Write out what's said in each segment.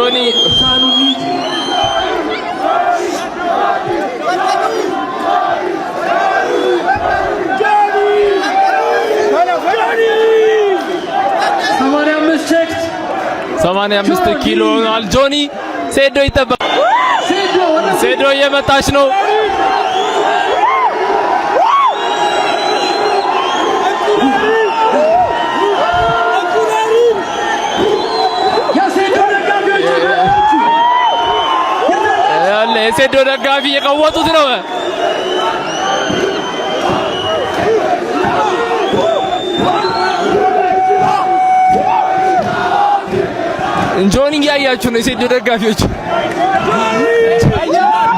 ጆኒ ሰማንያ አምስት ኪሎ ሆኗል ጆኒ ሴዶ ይጠበቃል ሴዶ እየመጣች ነው ሴዶ ደጋፊ የቀወጡት ነው ጆኒ ያያችሁ ነው ሴዶ ደጋፊዎች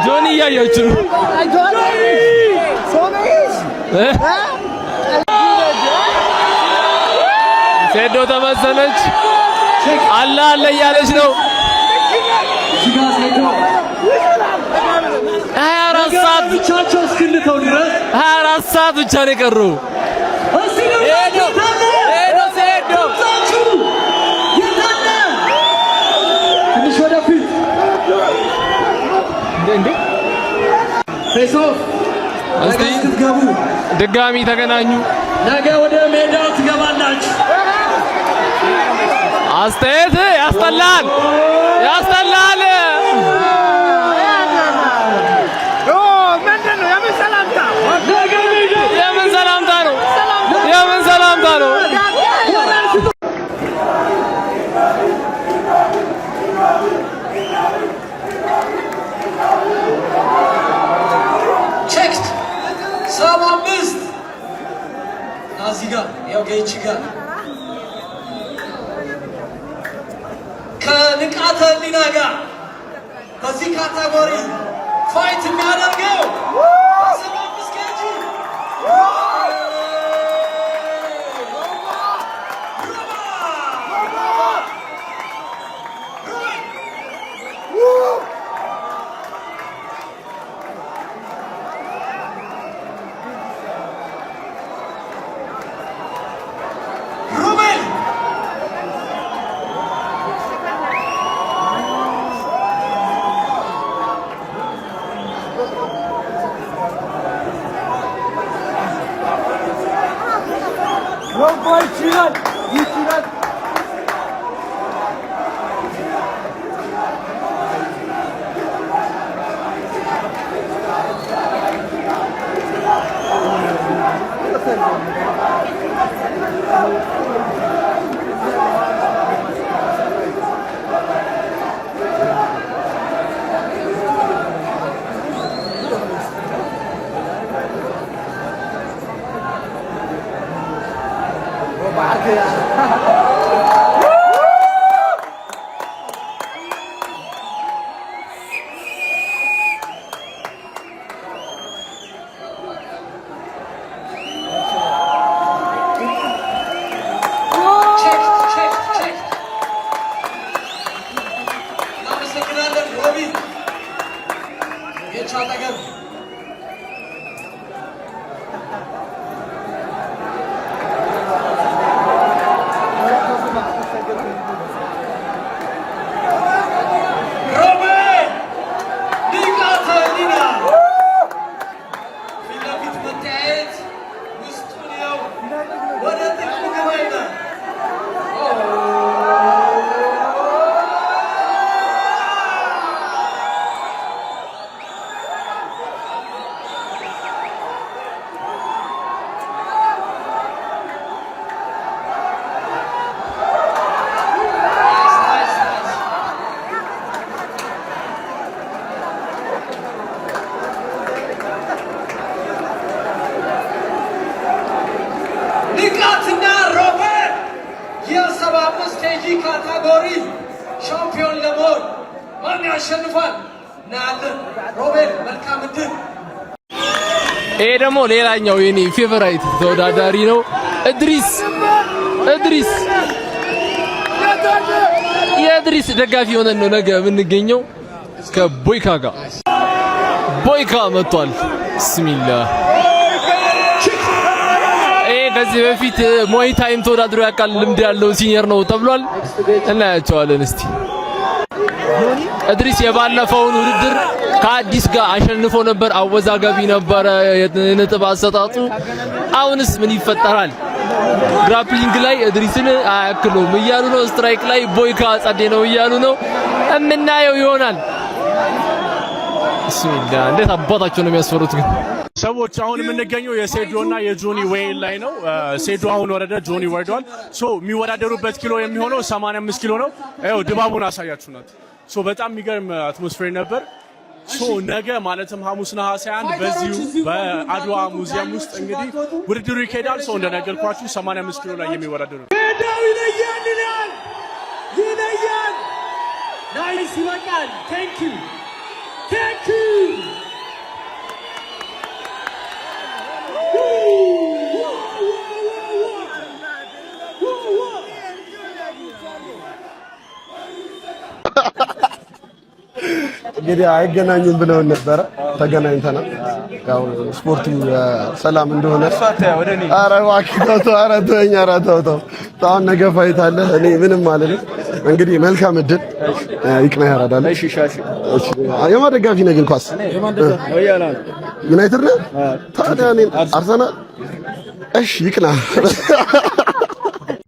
ጆኒ ያያችሁ ነው ሴዶ ተመሰለች አላ አለ እያለች ነው 24 ሰዓት ብቻቸው እስክንተው ድረስ 24 ሰዓት ብቻ ነው የቀረው ሄዶ ሴዶ ትንሽ ወደፊት እንዴ ፌሶፍ እስቲ ድጋሚ ተገናኙ ነገ ወደ ሜዳው ትገባላችሁ አስተያየት ያስጠላል የምን ሰላምታ ነው ቼክት 75 ናዚጋ ያው ገይቺጋ ከንቃተ ህሊና ጋር በዚህ ካቴጎሪ ፋይት የሚያደርገው 75 ኬጂ ካቴጎሪ ሻምፒዮን ለመሆን ማን ያሸንፋል? እናያለን። ሮቤል መልካም እድል። ይሄ ደግሞ ሌላኛው የኔ ፌቨራይት ተወዳዳሪ ነው። የእድሪስ ደጋፊ ሆነን ነው ነገ የምንገኘው ከቦይካ ጋር። ቦይካ መጥቷል። ብስሚላህ ከዚህ በፊት ሞይ ታይም ተወዳድሮ ያውቃል። ልምድ ያለው ሲኒየር ነው ተብሏል። እናያቸዋለን እስቲ እድሪስ የባለፈውን ውድድር ከአዲስ ጋር አሸንፎ ነበር። አወዛጋቢ ነበር የነጥብ አሰጣጡ። አሁንስ ምን ይፈጠራል? ግራፕሊንግ ላይ እድሪስን አያክሉም እያሉ ነው። ስትራይክ ላይ ቦይካ ጸዴ ነው እያሉ ነው። እምናየው ይሆናል። ቢስሚላህ እንዴት አባታቸው ነው የሚያስፈሩት ግን ሰዎች አሁን የምንገኘው የሴዶና የጆኒ ዌይን ላይ ነው። ሴዶ አሁን ወረደ፣ ጆኒ ወርዷል። ሶ የሚወዳደሩበት ኪሎ የሚሆነው 85 ኪሎ ነው። ያው ድባቡን አሳያችሁናት። ሶ በጣም የሚገርም አትሞስፌር ነበር። ሶ ነገ ማለትም ሐሙስ ነሐሴ 1 በዚሁ በአድዋ ሙዚየም ውስጥ እንግዲህ ውድድሩ ይካሄዳል። ሶ እንደነገርኳችሁ 85 ኪሎ ላይ የሚወዳደሩ ይለያል። ናይስ ይበቃል። ቴንክ ዩ እንግዲህ አይገናኙም ብለውን ነበረ። ተገናኝተናል። ያው ስፖርቱ ሰላም እንደሆነ ኧረ እባክህ ተው። አሁን ነገ ፋይት አለ። እኔ ምንም አልልም። እንግዲህ መልካም እድል ይቅና ያራዳል። እሺ የማን ደጋፊ ነህ ግን? ኳስ ዩናይትድ ነህ? ታዲያ እኔ አርሰናል። እሺ ይቅና።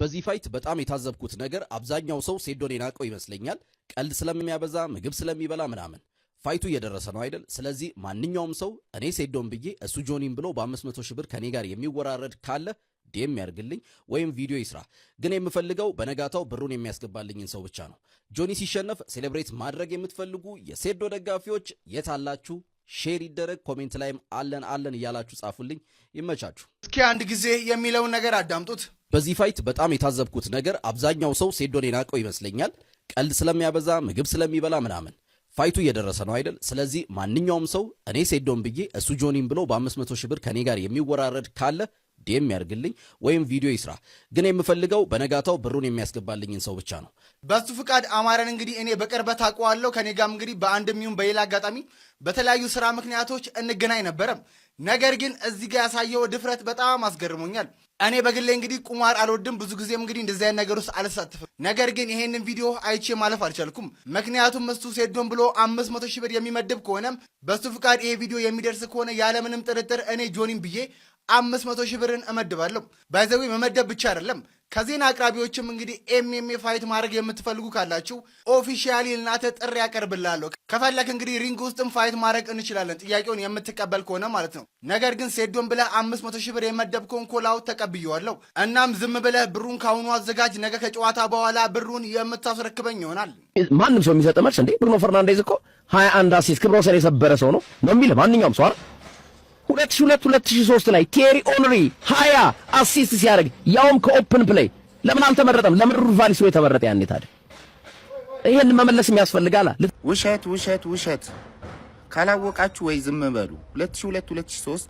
በዚህ ፋይት በጣም የታዘብኩት ነገር አብዛኛው ሰው ሴዶን የናቀው ይመስለኛል። ቀልድ ስለሚያበዛ ምግብ ስለሚበላ ምናምን። ፋይቱ እየደረሰ ነው አይደል? ስለዚህ ማንኛውም ሰው እኔ ሴዶን ብዬ እሱ ጆኒን ብሎ በ500 ሺህ ብር ከኔ ጋር የሚወራረድ ካለ ዲኤም ያርግልኝ ወይም ቪዲዮ ይስራ። ግን የምፈልገው በነጋታው ብሩን የሚያስገባልኝን ሰው ብቻ ነው። ጆኒ ሲሸነፍ ሴሌብሬት ማድረግ የምትፈልጉ የሴዶ ደጋፊዎች የት አላችሁ? ሼር ይደረግ። ኮሜንት ላይም አለን እያላችሁ ጻፉልኝ። ይመቻችሁ። እስኪ አንድ ጊዜ የሚለውን ነገር አዳምጡት። በዚህ ፋይት በጣም የታዘብኩት ነገር አብዛኛው ሰው ሴዶን የናቀው ይመስለኛል። ቀልድ ስለሚያበዛ ምግብ ስለሚበላ ምናምን። ፋይቱ እየደረሰ ነው አይደል? ስለዚህ ማንኛውም ሰው እኔ ሴዶን ብዬ እሱ ጆኒን ብሎ በ500 ሺህ ብር ከኔ ጋር የሚወራረድ ካለ ዲኤም ያርግልኝ ወይም ቪዲዮ ይስራ። ግን የምፈልገው በነጋታው ብሩን የሚያስገባልኝን ሰው ብቻ ነው። በሱ ፍቃድ አማረን እንግዲህ እኔ በቅርበት አውቀዋለሁ። ከኔ ጋርም እንግዲህ በአንድም ይሁን በሌላ አጋጣሚ በተለያዩ ስራ ምክንያቶች እንገናኝ ነበረም። ነገር ግን እዚህ ጋር ያሳየው ድፍረት በጣም አስገርሞኛል። እኔ በግሌ እንግዲህ ቁማር አልወድም፣ ብዙ ጊዜም እንግዲህ እንደዚህ አይነት ነገር ውስጥ አልሳተፍም። ነገር ግን ይሄንን ቪዲዮ አይቼ ማለፍ አልቻልኩም። ምክንያቱም እሱ ሴዶን ብሎ 500 ሺህ ብር የሚመድብ ከሆነም በሱ ፍቃድ ይሄ ቪዲዮ የሚደርስ ከሆነ ያለምንም ጥርጥር እኔ ጆኒን ብዬ 500 ሺህ ብርን እመድባለሁ። ባይዘዊ መመደብ ብቻ አይደለም። ከዜና አቅራቢዎችም እንግዲህ ኤምኤምኤ ፋይት ማድረግ የምትፈልጉ ካላችሁ ኦፊሻሊ እናንተ ጥሪ ያቀርብላለሁ። ከፈለክ እንግዲህ ሪንግ ውስጥም ፋይት ማድረግ እንችላለን፣ ጥያቄውን የምትቀበል ከሆነ ማለት ነው። ነገር ግን ሴዶን ብለህ 500 ሺህ ብር የመደብከውን ኮላው ተቀብየዋለሁ። እናም ዝም ብለህ ብሩን ካሁኑ አዘጋጅ። ነገ ከጨዋታ በኋላ ብሩን የምታስረክበኝ ይሆናል። ማንም ሰው የሚሰጥ መልስ እንዴ? ብሩኖ ፈርናንዴዝ እኮ 21 አሲስት ክብረ ወሰን የሰበረ ሰው ነው የሚል ማንኛውም ሰው አይደል? 2002-2003 ላይ ቴሪ ኦንሪ 20 አሲስት ሲያደርግ ያውም ከኦፕን ፕሌይ ለምን አልተመረጠም? ለምን ሩድ ቫን ኒስተልሮይ ተመረጠ? ያኔ ታዲያ ይሄን መመለስ የሚያስፈልጋል። ውሸት ካላወቃችሁ ወይ ዝም በሉ። 2002-2003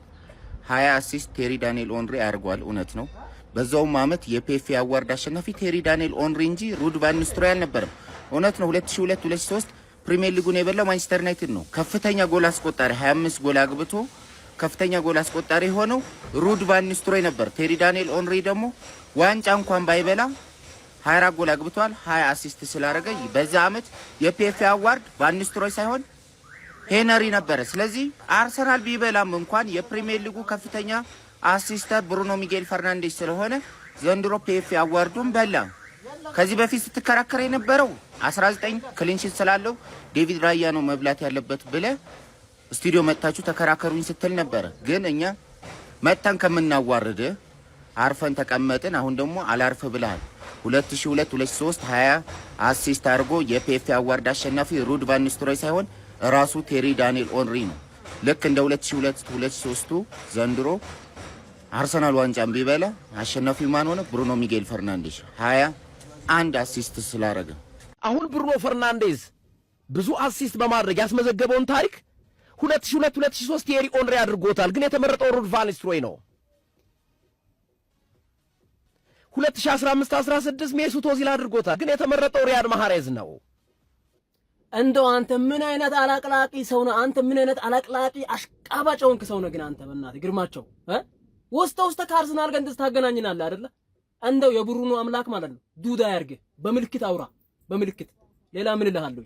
20 አሲስት ቴሪ ዳንኤል ኦንሪ አድርጓል። እውነት ነው። በዛውም አመት የፒኤፍኤ አዋርድ አሸናፊ ቴሪ ዳንኤል ኦንሪ እንጂ ሩድ ቫን ኒስተልሮይ አልነበረም። እውነት ነው። 2002-2003 ፕሪሚየር ሊጉን የበላው ማንቸስተር ዩናይትድ ነው። ከፍተኛ ጎል አስቆጣሪ 25 ጎል አግብቶ ከፍተኛ ጎል አስቆጣሪ ሆነው ሩድ ቫን ኒስተልሮይ ነበር። ቴሪ ዳንኤል ኦንሪ ደግሞ ዋንጫ እንኳን ባይበላ 24 ጎል አግብቷል፣ 20 አሲስት ስላደረገ በዛ አመት የፒኤፍኤ አዋርድ ቫን ኒስተልሮይ ሳይሆን ሄነሪ ነበረ። ስለዚህ አርሰናል ቢበላም እንኳን የፕሪሚየር ሊጉ ከፍተኛ አሲስተር ብሩኖ ሚጌል ፈርናንዴዝ ስለሆነ ዘንድሮ ፒኤፍኤ አዋርዱን በላ። ከዚህ በፊት ስትከራከረ የነበረው 19 ክሊንሺት ስላለው ዴቪድ ራያ ነው መብላት ያለበት ብለ ስቱዲዮ መጣችሁ ተከራከሩኝ ስትል ነበር። ግን እኛ መጣን ከምናዋርድ አርፈን ተቀመጥን። አሁን ደግሞ አላርፍ ብለሃል። 2002-2003 20 አሲስት አድርጎ የፒኤፍኤ አዋርድ አሸናፊ ሩድ ቫን ኒስተልሮይ ሳይሆን ራሱ ቴሪ ዳንኤል ኦንሪ ነው። ልክ እንደ 2002-2003 ዘንድሮ አርሰናል ዋንጫን ቢበላ አሸናፊው ማን ሆነ? ብሩኖ ሚጌል ፈርናንዴዝ 21 አሲስት ስላደረገ። አሁን ብሩኖ ፈርናንዴዝ ብዙ አሲስት በማድረግ ያስመዘገበውን ታሪክ 2002-2003 ቴሪ ኦንሪ አድርጎታል። ግን የተመረጠው ሩድ ቫን ኒስተልሮይ ነው። 2015-16 ሜሱት ኦዚል አድርጎታል። ግን የተመረጠው ሪያድ ማህሬዝ ነው። እንደው አንተ ምን አይነት አላቅላቂ ሰው ነህ? አንተ ምን አይነት አላቅላቂ አሽቃባጭ ሆንክ ሰው ነህ? ግን አንተ በእናትህ ግርማቸው ውስጥ ከአርሰናል ጋር እንደዚህ ታገናኝናለህ አይደለ? እንደው የብሩኖ አምላክ ማለት ነው ዱዳ ያርግህ። በምልክት አውራ፣ በምልክት ሌላ ምን እልሃለሁ?